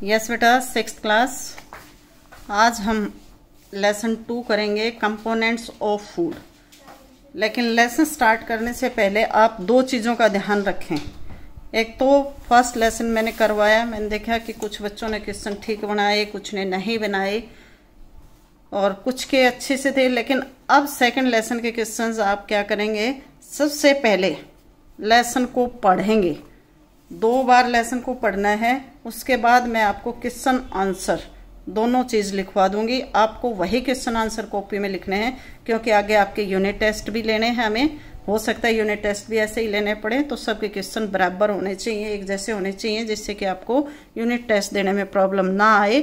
Yes बेटा, 6th class. आज हम लेसन 2 करेंगे, कंपोनेंट्स ऑफ फूड। लेकिन लेसन स्टार्ट करने से पहले आप 2 चीज़ों का ध्यान रखें। एक तो फर्स्ट लेसन मैंने करवाया, मैंने देखा कि कुछ बच्चों ने क्वेश्चन ठीक बनाए, कुछ ने नहीं बनाए और कुछ के अच्छे से थे। लेकिन अब सेकंड लेसन के क्वेश्चंस आप क्या करेंगे, सबसे पहले लेसन को पढ़ेंगे। 2 बार लेसन को पढ़ना है, उसके बाद मैं आपको क्वेश्चन आंसर दोनों चीज़ लिखवा दूंगी। आपको वही क्वेश्चन आंसर कॉपी में लिखने हैं, क्योंकि आगे आपके यूनिट टेस्ट भी लेने हैं। हमें हो सकता है यूनिट टेस्ट भी ऐसे ही लेने पड़े, तो सबके क्वेश्चन बराबर होने चाहिए, एक जैसे होने चाहिए, जिससे कि आपको यूनिट टेस्ट देने में प्रॉब्लम ना आए।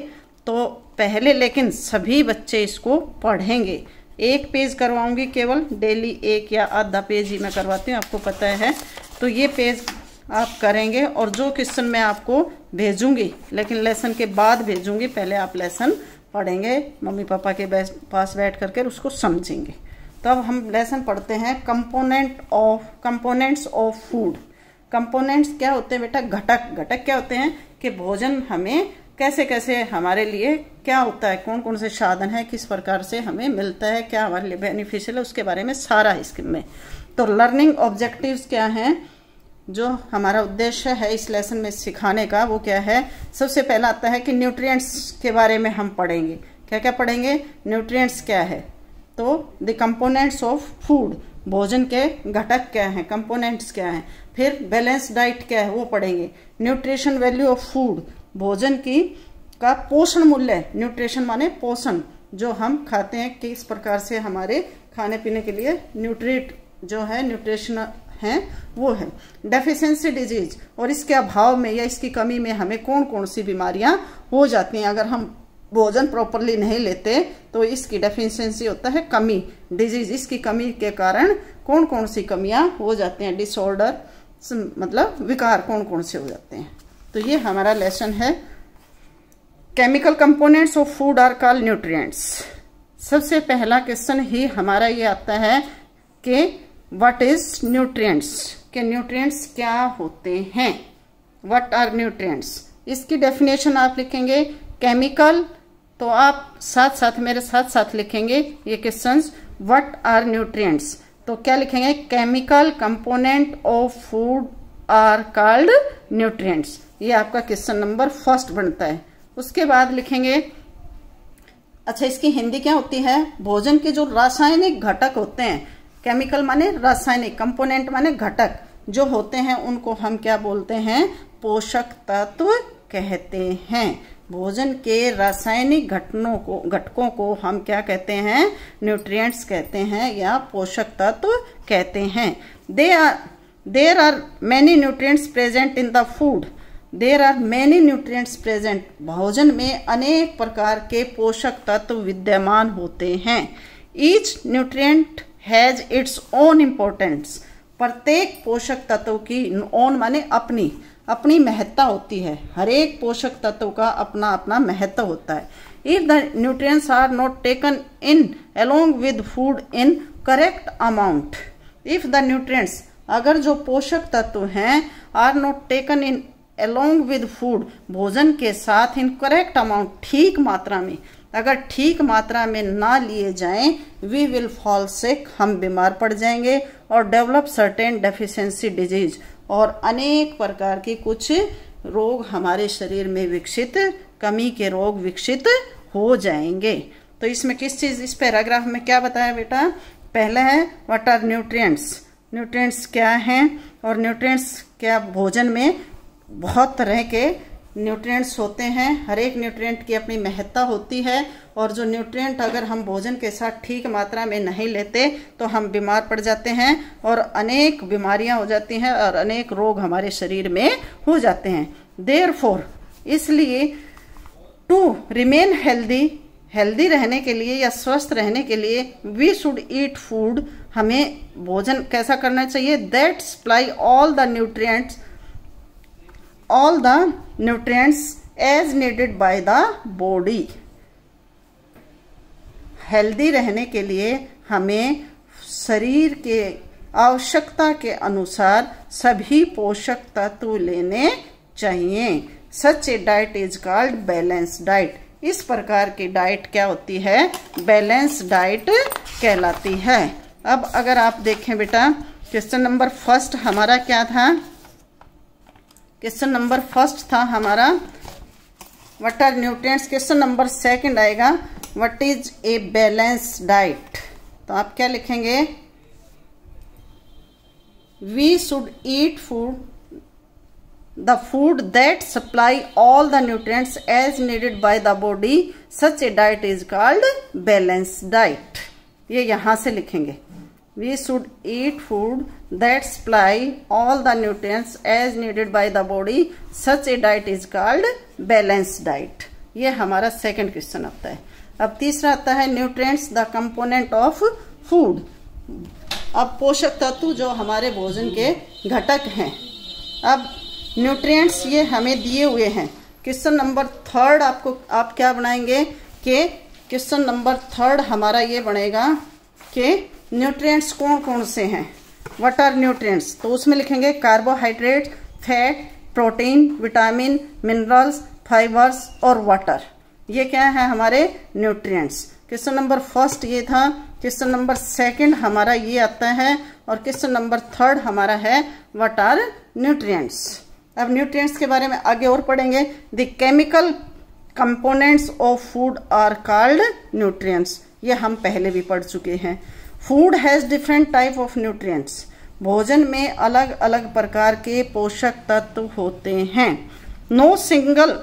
तो पहले लेकिन सभी बच्चे इसको पढ़ेंगे। 1 पेज करवाऊंगी केवल, डेली 1 या आधा पेज ही मैं करवाती हूँ, आपको पता है। तो ये पेज आप करेंगे और जो क्वेश्चन मैं आपको भेजूंगी, लेकिन लेसन के बाद भेजूंगी, पहले आप लेसन पढ़ेंगे, मम्मी पापा के पास बैठ करके उसको समझेंगे। तो अब हम लेसन पढ़ते हैं, कंपोनेंट्स ऑफ फूड। कंपोनेंट्स क्या होते हैं बेटा? घटक। घटक क्या होते हैं कि भोजन हमें कैसे कैसे हमारे लिए क्या होता है, कौन कौन से साधन है, किस प्रकार से हमें मिलता है, क्या हमारे लिए बेनिफिशियल है, उसके बारे में सारा इसमें। तो लर्निंग ऑब्जेक्टिव्स क्या हैं, जो हमारा उद्देश्य है इस लेसन में सिखाने का, वो क्या है? सबसे पहला आता है कि न्यूट्रिएंट्स के बारे में हम पढ़ेंगे। क्या क्या पढ़ेंगे? न्यूट्रिएंट्स क्या है, तो द कंपोनेंट्स ऑफ फूड, भोजन के घटक क्या हैं, कंपोनेंट्स क्या हैं। फिर बैलेंस डाइट क्या है, वो पढ़ेंगे। न्यूट्रिशन वैल्यू ऑफ फूड, भोजन की का पोषण मूल्य। न्यूट्रिशन माने पोषण, जो हम खाते हैं किस प्रकार से हमारे खाने पीने के लिए न्यूट्रिएंट जो है, न्यूट्रिशन है, वो है। डेफिशिएंसी डिजीज, और इसके अभाव में या इसकी कमी में हमें कौन कौन सी बीमारियां हो जाती हैं। अगर हम भोजन प्रॉपरली नहीं लेते तो इसकी डेफिशिएंसी होता है कमी, डिजीज। इसकी कमी के कारण कौन कौन सी कमियां हो जाती हैं, डिसऑर्डर मतलब विकार कौन कौन से हो जाते हैं। तो ये हमारा लेसन है। Chemical components of food are called nutrients. सबसे पहला क्वेश्चन ही हमारा ये आता है कि व्हाट इज न्यूट्रिएंट्स, के न्यूट्रिएंट्स क्या होते हैं, व्हाट आर न्यूट्रिएंट्स। इसकी डेफिनेशन आप लिखेंगे केमिकल, तो आप साथ साथ मेरे साथ साथ लिखेंगे ये क्वेश्चंस, व्हाट आर न्यूट्रिएंट्स। तो क्या लिखेंगे? Chemical component of food are called nutrients. ये आपका क्वेश्चन नंबर 1 बनता है। उसके बाद लिखेंगे, अच्छा इसकी हिंदी क्या होती है? भोजन के जो रासायनिक घटक होते हैं, केमिकल माने रासायनिक, कंपोनेंट माने घटक जो होते हैं, उनको हम क्या बोलते हैं? पोषक तत्व कहते हैं। भोजन के रासायनिक घटकों को हम क्या कहते हैं? न्यूट्रिएंट्स कहते हैं या पोषक तत्व कहते हैं। There are many nutrients present in the food. There are many nutrients present, भोजन में अनेक प्रकार के पोषक तत्व विद्यमान होते हैं। Each nutrient has its own importance. प्रत्येक पोषक तत्व की, ओन माने अपनी अपनी महत्ता होती है। हर एक पोषक तत्व का अपना अपना महत्व होता है। If the nutrients are not taken in along with food in correct amount, if the nutrients, अगर जो पोषक तत्व हैं, are not taken in along with food, भोजन के साथ, इन करेक्ट अमाउंट, ठीक मात्रा में, अगर ठीक मात्रा में ना लिए जाएं, वी विल फॉल सिक, हम बीमार पड़ जाएंगे, और डेवलप सर्टेन डेफिशिएंसी डिजीज, और अनेक प्रकार के कुछ रोग हमारे शरीर में विकसित, कमी के रोग विकसित हो जाएंगे। तो इसमें किस चीज, इस पैराग्राफ में क्या बताया बेटा? पहला है व्हाट आर न्यूट्रिएंट्स, न्यूट्रिएंट्स क्या हैं, और न्यूट्रिएंट्स क्या, भोजन में बहुत तरह के न्यूट्रिएंट्स होते हैं, हर एक न्यूट्रिएंट की अपनी महत्ता होती है, और जो न्यूट्रिएंट अगर हम भोजन के साथ ठीक मात्रा में नहीं लेते तो हम बीमार पड़ जाते हैं, और अनेक बीमारियां हो जाती हैं, और अनेक रोग हमारे शरीर में हो जाते हैं। देयरफॉर, इसलिए, टू रिमेन हेल्दी, हेल्दी रहने के लिए या स्वस्थ रहने के लिए, वी शुड ईट फूड, हमें भोजन कैसा करना चाहिए? That supply all the nutrients as needed by the body. Healthy रहने के लिए हमें शरीर के आवश्यकता के अनुसार सभी पोषक तत्व लेने चाहिए। Such a diet is called balance diet. इस प्रकार की डाइट क्या होती है? बैलेंस डाइट कहलाती है। अब अगर आप देखें बेटा, क्वेश्चन नंबर फर्स्ट हमारा क्या था? क्वेश्चन नंबर फर्स्ट था हमारा what are nutrients. Question number second आएगा what is a balance diet. तो आप क्या लिखेंगे? We should eat food the food that supply all the nutrients as needed by the body. Such a diet is called balanced diet. ये यहाँ से लिखेंगे we should eat food that supply all the nutrients as needed by the body. Such a diet is called balanced diet. ये हमारा second question आता है। अब तीसरा आता है nutrients the component of food. अब पोषक तत्व जो हमारे भोजन के घटक हैं। अब न्यूट्रिएंट्स ये हमें दिए हुए हैं। क्वेश्चन नंबर थर्ड आप क्या बनाएंगे कि क्वेश्चन नंबर थर्ड हमारा ये बनेगा कि न्यूट्रिएंट्स कौन कौन से हैं, व्हाट आर न्यूट्रिएंट्स। तो उसमें लिखेंगे carbohydrate, fat, protein, vitamin, minerals, fibres और वाटर। ये क्या है हमारे न्यूट्रिएंट्स। क्वेश्चन नंबर फर्स्ट ये था। क्वेश्चन नंबर सेकंड हमारा ये आता है और क्वेश्चन नंबर थर्ड हमारा है व्हाट आर न्यूट्रिएंट्स। अब न्यूट्रिएंट्स के बारे में आगे और पढ़ेंगे। The chemical components of food are called nutrients. ये हम पहले भी पढ़ चुके हैं। Food has different type of nutrients. भोजन में अलग अलग प्रकार के पोषक तत्व होते हैं। No single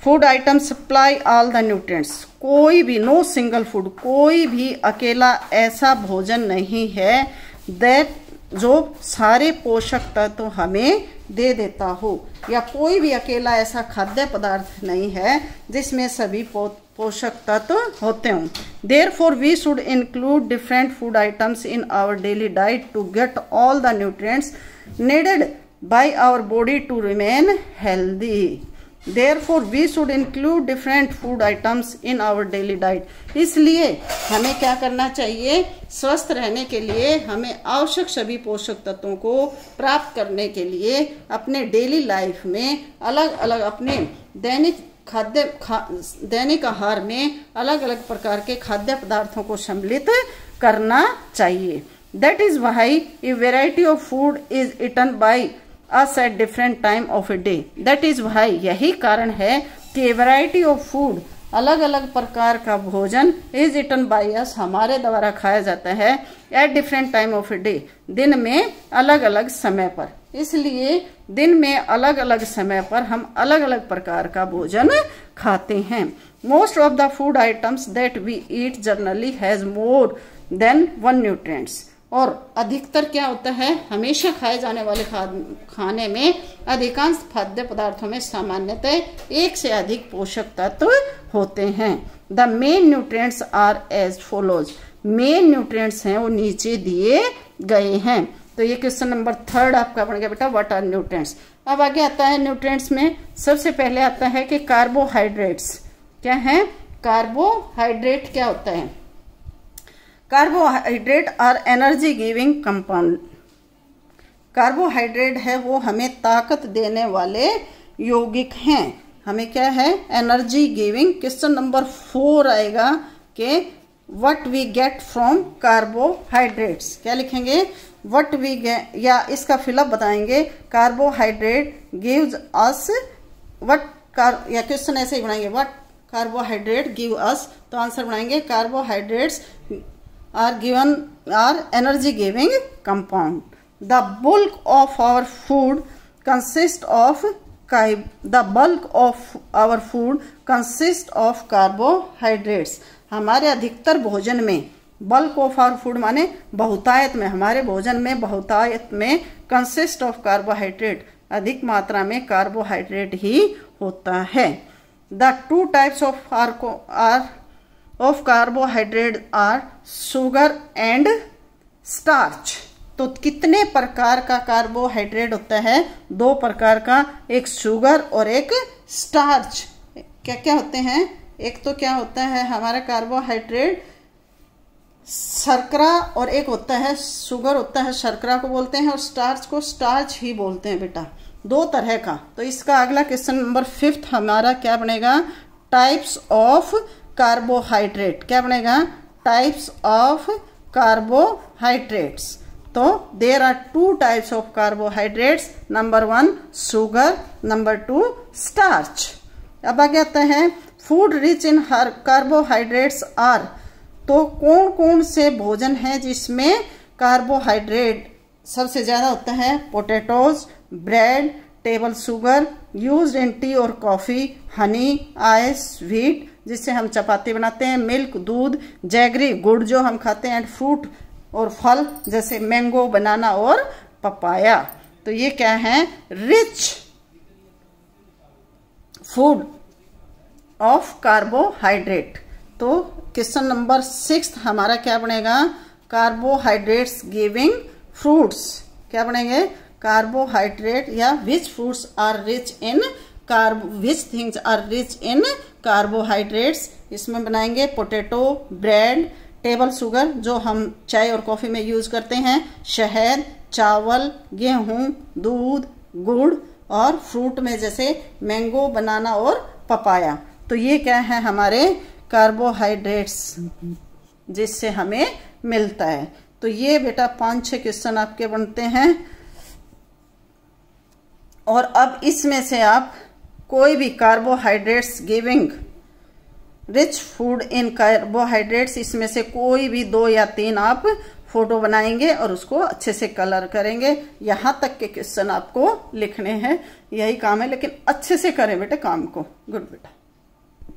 food item supply all the nutrients. कोई भी, नो सिंगल फूड, कोई भी अकेला ऐसा भोजन नहीं है दैट जो सारे पोषक तत्व हमें दे देता हो, या कोई भी अकेला ऐसा खाद्य पदार्थ नहीं है जिसमें सभी पोषक तत्व होते हों। Therefore we should include different food items in our daily diet to get all the nutrients needed by our body to remain healthy. Therefore, we should include different food items in our daily diet. इसलिए हमें क्या करना चाहिए? स्वस्थ रहने के लिए हमें आवश्यक सभी पोषक तत्वों को प्राप्त करने के लिए अपने डेली लाइफ में अलग अलग अपने दैनिक आहार में अलग अलग प्रकार के खाद्य पदार्थों को सम्मिलित करना चाहिए। That is why a variety of food is eaten by us at different time of a day. That is why यही कारण है कि वैरायटी ऑफ फूड, अलग अलग प्रकार का भोजन इज इटन बाय अस, हमारे द्वारा खाया जाता है at different time of a day, दिन में अलग अलग समय पर। इसलिए दिन में अलग अलग समय पर हम अलग अलग प्रकार का भोजन खाते हैं। Most of the food items that we eat generally has more than one nutrients. और अधिकतर क्या होता है, हमेशा खाए जाने वाले खाने में अधिकांश खाद्य पदार्थों में सामान्यतः एक से अधिक पोषक तत्व होते हैं। The main nutrients are as follows. Main nutrients हैं वो नीचे दिए गए हैं। तो ये क्वेश्चन नंबर थर्ड आपका बन गया बेटा व्हाट आर न्यूट्रिएंट्स। अब आगे आता है न्यूट्रिएंट्स में सबसे पहले आता है कि कार्बोहाइड्रेट्स क्या है। कार्बोहाइड्रेट क्या होता है? Carbohydrate are energy giving compound. Carbohydrate है वो हमें ताकत देने वाले यौगिक हैं। हमें क्या है? Energy giving. क्वेश्चन नंबर 4 आएगा कि what we get from carbohydrates. क्या लिखेंगे? व्हाट वी गेट, या इसका फिलअप बताएंगे। कार्बोहाइड्रेट गिव्स अस व्हाट, या क्वेश्चन ऐसे ही बनाएंगे व्हाट कार्बोहाइड्रेट गिव अस। तो आंसर बनाएंगे carbohydrates are energy giving compound. The bulk of our food consists of carbohydrates. हमारे अधिकतर भोजन में, बल्क ऑफ आवर फूड माने बहुतायत में, हमारे भोजन में बहुतायत में कंसिस्ट ऑफ कार्बोहाइड्रेट, अधिक मात्रा में कार्बोहाइड्रेट ही होता है। The two types of carbohydrate are sugar and starch. तो कितने प्रकार का कार्बोहाइड्रेट होता है? 2 प्रकार का, एक शुगर और एक स्टार्च। क्या क्या होते हैं? एक तो क्या होता है हमारा कार्बोहाइड्रेट शर्करा, और एक होता है शुगर होता है शर्करा को बोलते हैं, और स्टार्च को स्टार्च ही बोलते हैं बेटा। दो तरह का। तो इसका अगला क्वेश्चन नंबर 5 हमारा क्या बनेगा, टाइप्स ऑफ कार्बोहाइड्रेट। क्या बनेगा, टाइप्स ऑफ कार्बोहाइड्रेट्स। तो there are 2 types of carbohydrates, number 1 sugar, number 2 starch. अब आगे आता है food rich in carbohydrates are. तो कौन कौन से भोजन है जिसमें कार्बोहाइड्रेट सबसे ज्यादा होता है, potatoes, bread, table sugar used in T और कॉफी, हनी, आइस, व्हीट जिससे हम चपाती बनाते हैं, मिल्क दूध, जैगरी गुड़ जो हम खाते हैं, एंड फ्रूट और फल जैसे मैंगो, बनाना और पपाया। तो ये क्या है, रिच फूड ऑफ कार्बोहाइड्रेट। तो क्वेश्चन नंबर 6 हमारा क्या बनेगा, कार्बोहाइड्रेट्स गिविंग फ्रूट्स। क्या बनेंगे, कार्बोहाइड्रेट या which fruits are rich in which things are rich in carbohydrates. इसमें बनाएंगे पोटैटो, ब्रेड, टेबल शुगर जो हम चाय और कॉफी में यूज करते हैं, शहद, चावल, गेहूं, दूध, गुड़, और फ्रूट में जैसे मैंगो, बनाना और पपाया। तो ये क्या है, हमारे कार्बोहाइड्रेट्स जिससे हमें मिलता है। तो ये बेटा 5-6 क्वेश्चन आपके बनते हैं। और अब इसमें से आप कोई भी carbohydrates giving rich food in carbohydrates, इसमें से कोई भी 2 या 3 आप फोटो बनाएंगे और उसको अच्छे से कलर करेंगे। यहाँ तक के क्वेश्चन आपको लिखने हैं, यही काम है, लेकिन अच्छे से करें बेटा काम को। गुड बेटा।